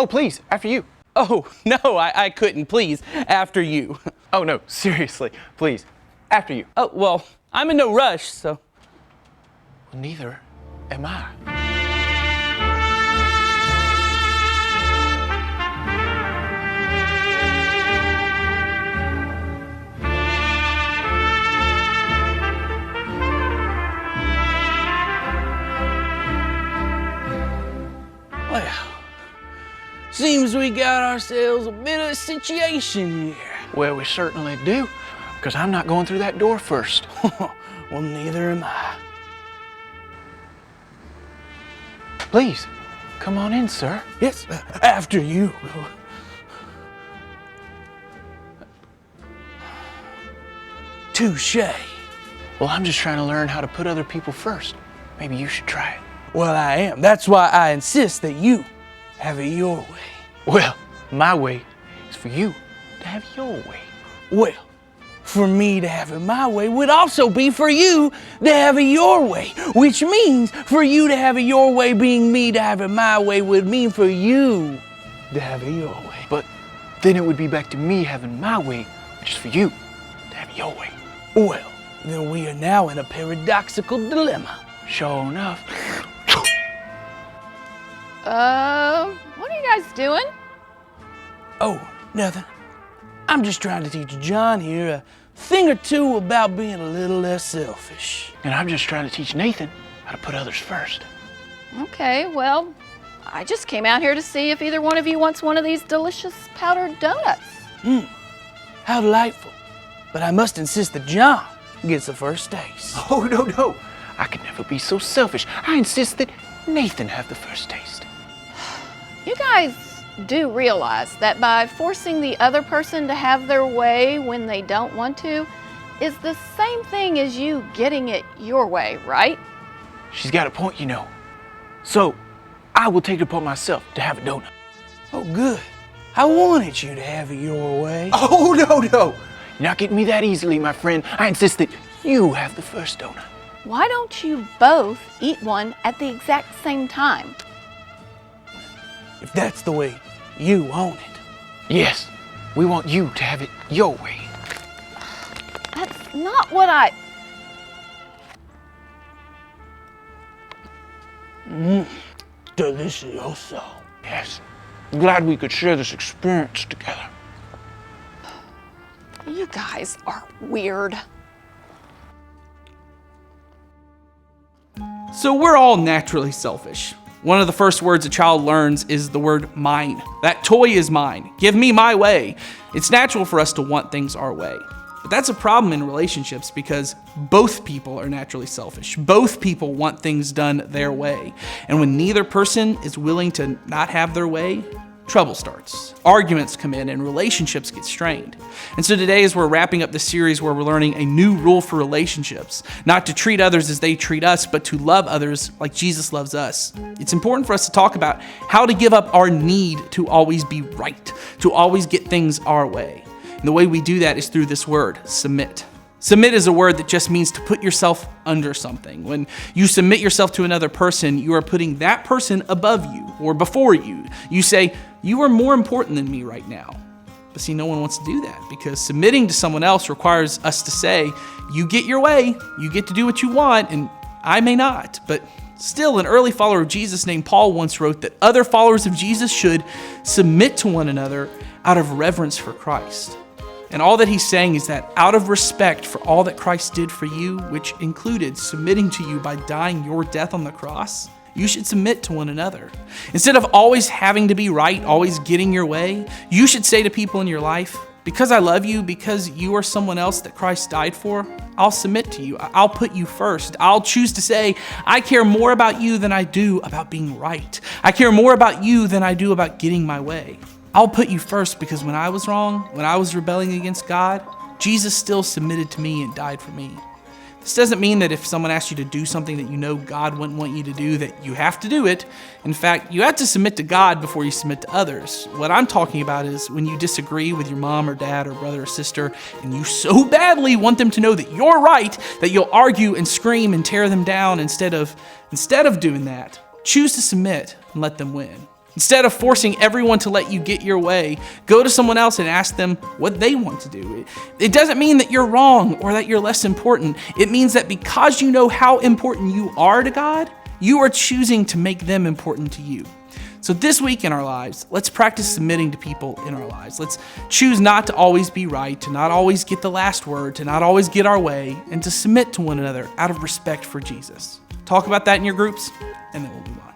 Oh, please, after you. Oh, no, I couldn't. Please, after you. Oh, no, seriously, please, after you. Oh, well, I'm in no rush, so. Well, neither am I. Well, seems we got ourselves a bit of a situation here. Well, we certainly do, because I'm not going through that door first. Well, neither am I. Please, come on in, sir. Yes, after you. Touche. Well, I'm just trying to learn how to put other people first. Maybe you should try it. Well, I am. That's why I insist that you have it your way. Well, my way is for you to have your way. Well, for me to have it my way would also be for you to have it your way, which means for you to have it your way being me to have it my way would mean for you to have it your way. But then it would be back to me having my way, which is for you to have your way. Well, then we are now in a paradoxical dilemma. Sure enough. What are you guys doing? Oh, nothing. I'm just trying to teach John here a thing or two about being a little less selfish. And I'm just trying to teach Nathan how to put others first. Okay, well, I just came out here to see if either one of you wants one of these delicious powdered donuts. How delightful. But I must insist that John gets the first taste. Oh, no. I could never be so selfish. I insist that Nathan have the first taste. You guys do realize that by forcing the other person to have their way when they don't want to is the same thing as you getting it your way, right? She's got a point, you know. So, I will take it upon myself to have a donut. Oh, good. I wanted you to have it your way. Oh, no. You're not getting me that easily, my friend. I insist that you have the first donut. Why don't you both eat one at the exact same time? If that's the way you want it. Yes, we want you to have it your way. That's not what I... Delicioso. Yes, I'm glad we could share this experience together. You guys are weird. So we're all naturally selfish. One of the first words a child learns is the word mine. That toy is mine. Give me my way. It's natural for us to want things our way. But that's a problem in relationships because both people are naturally selfish. Both people want things done their way. And when neither person is willing to not have their way, trouble starts. Arguments come in and relationships get strained. And so today, as we're wrapping up the series where we're learning a new rule for relationships, not to treat others as they treat us, but to love others like Jesus loves us. It's important for us to talk about how to give up our need to always be right, to always get things our way. And the way we do that is through this word, submit. Submit is a word that just means to put yourself under something. When you submit yourself to another person, you are putting that person above you or before you. You say, you are more important than me right now. But see, no one wants to do that because submitting to someone else requires us to say, you get your way, you get to do what you want, and I may not. But still, an early follower of Jesus named Paul once wrote that other followers of Jesus should submit to one another out of reverence for Christ. And all that he's saying is that out of respect for all that Christ did for you, which included submitting to you by dying your death on the cross, you should submit to one another. Instead of always having to be right, always getting your way, you should say to people in your life, because I love you, because you are someone else that Christ died for, I'll submit to you. I'll put you first. I'll choose to say, I care more about you than I do about being right. I care more about you than I do about getting my way. I'll put you first because when I was wrong, when I was rebelling against God, Jesus still submitted to me and died for me. This doesn't mean that if someone asks you to do something that you know God wouldn't want you to do, that you have to do it. In fact, you have to submit to God before you submit to others. What I'm talking about is when you disagree with your mom or dad or brother or sister, and you so badly want them to know that you're right, that you'll argue and scream and tear them down instead of doing that. Choose to submit and let them win. Instead of forcing everyone to let you get your way, go to someone else and ask them what they want to do. It doesn't mean that you're wrong or that you're less important. It means that because you know how important you are to God, you are choosing to make them important to you. So this week in our lives, let's practice submitting to people in our lives. Let's choose not to always be right, to not always get the last word, to not always get our way, and to submit to one another out of respect for Jesus. Talk about that in your groups, and then we'll move on.